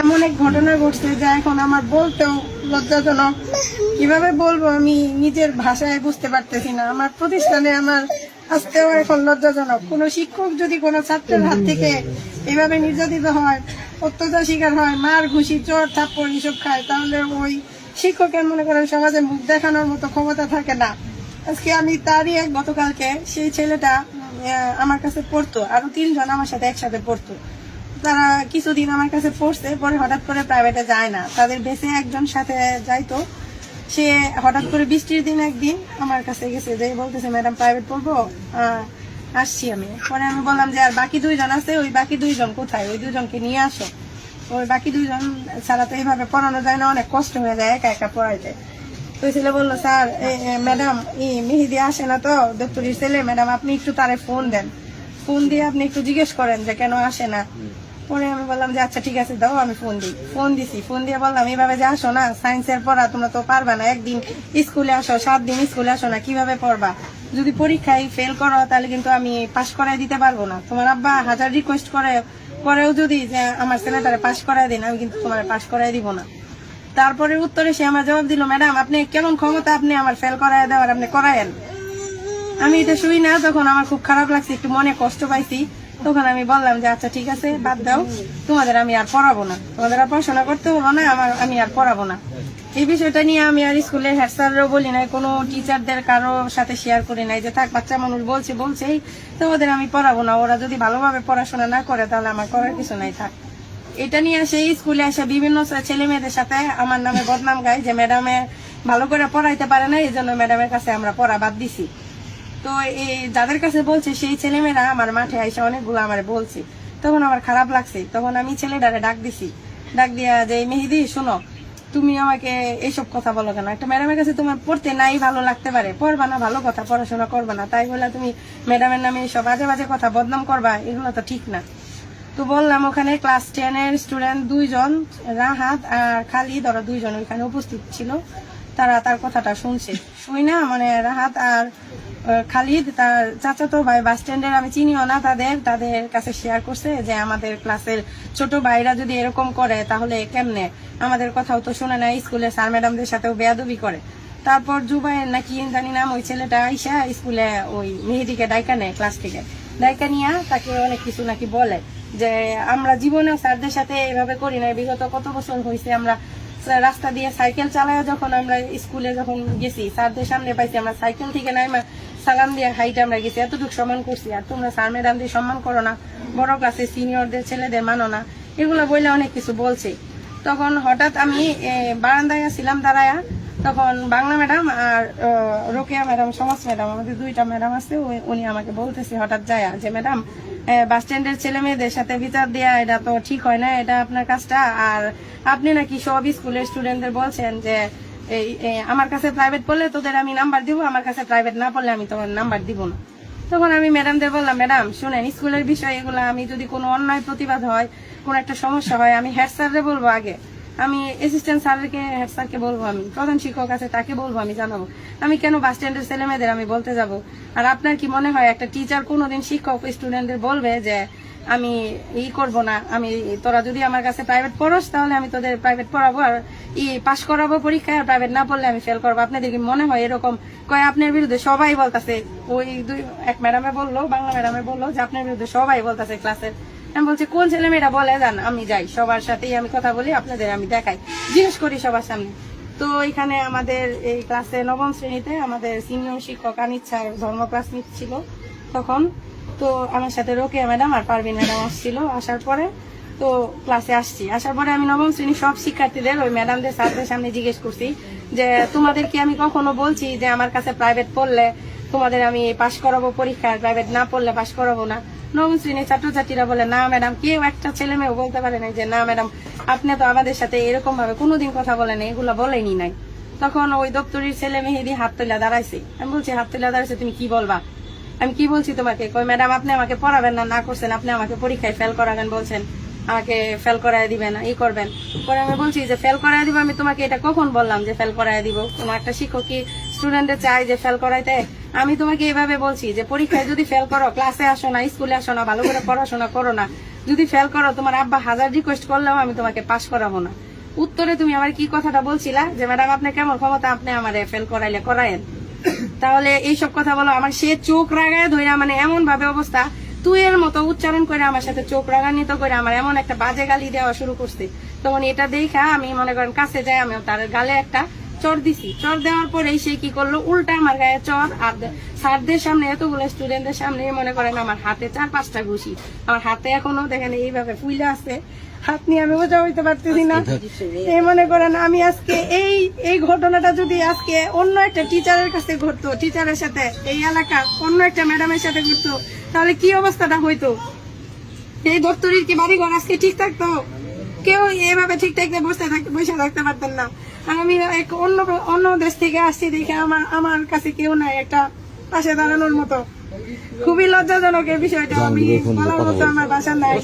এমন এক ঘটনা ঘটছে যা এখন আমার বলতেও লজ্জাজনক। কিভাবে বলবো আমি নিজের ভাষায় বুঝতে পারতেছি না। আমার প্রতিষ্ঠানে আমার আসতেও এখন লজ্জাজনক। কোনো শিক্ষক যদি কোনো ছাত্রের হাত থেকে এভাবে নির্যাতিত হয়, অত্যাচার শিকার হয়, মার ঘুষি চোর থাপ্পড় এসব খায়, তাহলে ওই শিক্ষকের মনে করেন সমাজে মুখ দেখানোর মতো ক্ষমতা থাকে না। আজকে আমি তারই এক গতকালকে সেই ছেলেটা আমার কাছে পড়তো, আরো 3 জন আমার সাথে একসাথে পড়তো। তারা কিছুদিন আমার কাছে পড়ছে, পরে হঠাৎ করে প্রাইভেটে যায় না। তাদের বেসে একজন সাথে যাইতো, সে হঠাৎ করে বৃষ্টির দিন একদিন আমার কাছে গেছে, যে বলতেছে ম্যাডাম প্রাইভেট পড়বো, আসছি আমি। পরে আমি বললাম যে আর বাকি 2 জন আছে, ওই বাকি 2 জন কোথায়, ওই 2 জনকে নিয়ে আসো। ওই বাকি 2 জন ছাড়া তো এইভাবে পড়ানো যায় না, অনেক কষ্ট হয়ে যায় একা একা পড়াইতে। তো ছেলে বললো স্যার ম্যাডাম মেহেদি আসে না তো, দপ্তরির ছেলে, ম্যাডাম আপনি একটু তারে ফোন দেন, ফোন দিয়ে আপনি একটু জিজ্ঞেস করেন যে কেন আসে না। পরে আমি বললাম যে আচ্ছা ঠিক আছে দাও, আমি ফোন দিই। ফোন দিছি, ফোন দিয়ে বললাম এইভাবে যে আসো না, সায়েন্সের পড়া তোমরা তো পারবা না, একদিন স্কুলে আসো, 7 দিন স্কুলে আসো না, কিভাবে পড়বা? যদি পরীক্ষায় ফেল করো তাহলে কিন্তু আমি পাশ করাই দিতে পারবো না। তোমার আব্বা 1000 রিকোয়েস্ট করেও যদি যে আমার ছেলেটারে পাশ করাই দিন, আমি কিন্তু তোমার পাশ করাই দিব না। তারপরে উত্তরে সে আমার জবাব দিল, ম্যাডাম আপনি কেমন ক্ষমতা আপনি আমার ফেল করাই দেওয়ার, আপনি করায়েন। আমি এটা শুই না, তখন আমার খুব খারাপ লাগছে, একটু মনে কষ্ট পাইছি। তখন আমি বললাম যে আচ্ছা ঠিক আছে বাদ দাও, তোমাদের আমি আর পড়াবো না, তোমাদের আর পড়াশোনা করতে হবো না, আমি আর পড়াবো না। এই বিষয়টা নিয়ে আমি আর স্কুলের হেড স্যারও বলি নাই, কোনো টিচারদের কারো সাথে শেয়ার করি নাই যে থাক বাচ্চা মানুষ বলছেই তো ওদের আমি পড়াবো না, ওরা যদি ভালোভাবে পড়াশোনা না করে তাহলে আমার করার কিছু নাই, থাক। এটা নিয়ে সেই স্কুলে এসে বিভিন্ন ছেলে মেয়েদের সাথে আমার নামে বদনাম গায় যে ম্যাডামে ভালো করে পড়াইতে পারে না, এই জন্য ম্যাডামের কাছে আমরা পড়া বাদ দিছি। তো এই যাদের কাছে বলছে সেই ছেলেমেয়েরা আমার মাঠে আইসা অনেকগুলো আমার বলছে, তখন আমার খারাপ লাগছে। তখন আমি ছেলেটারে ডাক দিছি, ডাক দিয়া যে মেহেদি শোনো, তুমি আমাকে এইসব কথা বলো কেন? একটা ম্যাডামের কাছে তোমার পড়তে নাই ভালো লাগতে পারে, পড়বা না, ভালো কথা, পড়াশোনা করবা না, তাই বলে তুমি ম্যাডামের নামে এইসব বাজে বাজে কথা বদনাম করবা, এগুলো তো ঠিক না। তো বললাম ওখানে ক্লাস 10 এর স্টুডেন্ট 2 জন, রাহাত আর খালিদ, ওরা 2 জন ওইখানে উপস্থিত ছিল। তারা তার কথাটা শুনছে, শুই না মানে রাহাত আর খালিদ তার চাচাতো ভাই বাস স্ট্যান্ডের, আমি চিনিও না, তাদের কাছে শেয়ার করছে যে আমাদের ক্লাসের ছোট ভাইরা যদি এরকম করে তাহলে কেমনে, আমাদের কথাও তো শোনে না, স্কুলের স্যার ম্যাডামদের সাথেও বেয়াদবি করে। তারপর জুবাইর নাকি জানি নাম, ওই ছেলেটা আইসা স্কুলে ওই মেহেদিকে ডাইকা নেয়, ক্লাস থেকে ডাইকা নিয়ে তাকে অনেক কিছু নাকি বলে যে আমরা জীবনেও স্যারদের সাথে এভাবে করি না, বিগত কত বছর হয়েছে আমরা রাস্তা দিয়ে সাইকেল চালায় যখন আমরা স্কুলে যখন গেছি, স্যারদের সামনে পাইছি, আমরা সাইকেল থেকে নাই সালাম দিয়ে হাইটে আমরা গেছি, এতটুকু সম্মান করছি, আর তোমরা স্যার ম্যাডামদের সম্মান করো না, বড় ক্লাসে সিনিয়রদের ছেলেদের মানো না, এগুলো বললে অনেক কিছু বলছে। তখন হঠাৎ আমি বারান্দায় ছিলাম দাঁড়ায়া, তখন বাংলা ম্যাডাম আর রোকেয়া ম্যাডাম, সমাজ ম্যাডাম, আমাদের 2টা ম্যাডাম আছে, উনি আমাকে বলতেছে হঠাৎ যায় যে ম্যাডাম বাস স্ট্যান্ডের ছেলে মেয়েদের সাথে বিচার দেয়া এটা তো ঠিক হয় না, এটা আপনার কাজটা, আর আপনি নাকি সব স্কুলের স্টুডেন্টদের বলছেন যে আমার কাছে প্রাইভেট পড়লে তোদের আমি নাম্বার দিব, আমার কাছে প্রাইভেট না পড়লে আমি তোমার নাম্বার দিব না। তখন আমি ম্যাডামদের বললাম, ম্যাডাম শুনেন, স্কুলের বিষয় এগুলো, আমি যদি কোনো অন্যায় প্রতিবাদ হয়, কোনো একটা সমস্যা হয়, আমি হেড স্যাররে বলবো আগে, আমি অ্যাসিস্ট্যান্ট স্যারকে, হেড স্যারকে বলবো, আমি প্রধান শিক্ষক আছে তাকে বলবো, আমি জানাবো, আমি কেন বাস স্ট্যান্ডের ছেলে মেয়েদের আমি বলতে যাব? আর আপনার কি মনে হয় একটা টিচার কোনোদিন শিক্ষক স্টুডেন্টদের বলবে যে আমি করব না, আমি তোরা যদি আমার কাছে প্রাইভেট পড়স তাহলে আমি তোদের প্রাইভেট পড়াবো আর পাশ করাবো পরীক্ষায়, আর প্রাইভেট না পড়লে আমি ফেল করবো? আপনাদের কি মনে হয় এরকম? কয় আপনার বিরুদ্ধে সবাই বলতেছে, ওই এক ম্যাডামে বললো, বাংলা ম্যাডামে বললো যে আপনার বিরুদ্ধে সবাই বলতেছে ক্লাসের। আমি বলছি কোন ছেলে মেয়েরা বলে, যান আমি যাই, সবার সাথেই আমি কথা বলি, আপনাদের আমি দেখাই, জিজ্ঞেস করি সবার সামনে। তো এখানে আমাদের এই ক্লাসে 9ম শ্রেণীতে আমাদের সিনিয়র শিক্ষক আনিচ্ছা ধর্ম ক্লাস নিচ্ছিল তখন, তো আমার সাথে রোকেয়া ম্যাডাম আর পারভিন ম্যাডাম আসছিল। আসার পরে তো ক্লাসে আসার পরে আমি 9ম শ্রেণীর সব শিক্ষার্থীদের ওই ম্যাডামদের স্যারদের সামনে জিজ্ঞেস করছি যে তোমাদের কি আমি কখনো বলছি যে আমার কাছে প্রাইভেট পড়লে তোমাদের আমি পাশ করাবো পরীক্ষায়, প্রাইভেট না পড়লে পাশ করাবো না? 9ম শ্রেণীর ছাত্রছাত্রীরা বলে না ম্যাডাম, কেউ একটা ছেলে মেয়েও বলতে পারে না যে না ম্যাডাম আপনি তো আমাদের সাথে এরকম ভাবে কোনোদিন কথা বলেন, এগুলো বলেনি নাই। তখন ওই দপ্তরির ছেলে মেহেদি হাত তুলে দাঁড়াইছে, আমি বলছি হাত তুলে দাঁড়াইছে তুমি কি বলবা? আমি কি বলছি তোমাকে? কই ম্যাডাম আপনি আমাকে পড়াবেন না করছেন, আপনি আমাকে পরীক্ষায় ফেল করাবেন বলছেন, আমাকে ফেল করায় দিবেন, করবেন। পরে আমি বলছি যে ফেল করায় দিব, আমি তোমাকে এটা কখন বললাম যে ফেল করায় দিব? তোমার একটা শিক্ষক কি স্টুডেন্টদের চাই যে ফেল করাইতে? আমি তোমাকে এইভাবে বলছি যে পরীক্ষায় যদি ফেল করো, ক্লাসে আসো না, স্কুলে আসো না, ভালো করে পড়াশোনা করো না, যদি ফেল করো তোমার আব্বা হাজার রিকোয়েস্ট করলেও আমি তোমাকে পাস করাবো না। উত্তরে তুমি আমার কি কথাটা বলছিলা যে ম্যাডাম আপনি কেমন ক্ষমতা, আপনি আমার ফেল করাইলে করায়েন। তাহলে এইসব কথা বলো। আমার সে চোখ রাগায় ধইরা মানে এমন ভাবে অবস্থা, তুই এর মতো উচ্চারণ করে আমার সাথে চোখ রাগান্বিত করে আমার এমন একটা বাজে গালি দেওয়া শুরু করছে। তখন এটা দেখা আমি মনে করেন কাছে যাই, আমি তার গালে একটা চর দিছি। চর দেওয়ার পরে সে কি করলো, উল্টা আমার গায়ে চর, আর স্যারদের সামনে এতগুলো স্টুডেন্টদের সামনে মনে করেন আমার হাতে 4-5টা ঘুষি। আমার হাতে এখনো দেখেন এইভাবে ফুইলা আছে, হাত নিয়ে আমি বোঝা হইতে পারতেছি না। এই মনে করেন আমি আজকে এই ঘটনাটা যদি আজকে অন্য একটা টিচারের কাছে ঘটতো, টিচারের সাথে এই এলাকার অন্য একটা ম্যাডামের সাথে ঘটতো, তাহলে কি অবস্থাটা হইতো? এই দপ্তরের কি বাড়ি ঘর আজকে ঠিক থাকতো? কেউ এভাবে ঠিক থাকতে বসে থাকতে পারতেন না। আর আমি এক অন্য দেশ থেকে আসছি দেখে আমার কাছে কেউ নাই একটা পাশে দাঁড়ানোর মতো। খুবই লজ্জাজনক এই বিষয়টা, আমি বলার মতো আমার বাসা নাই।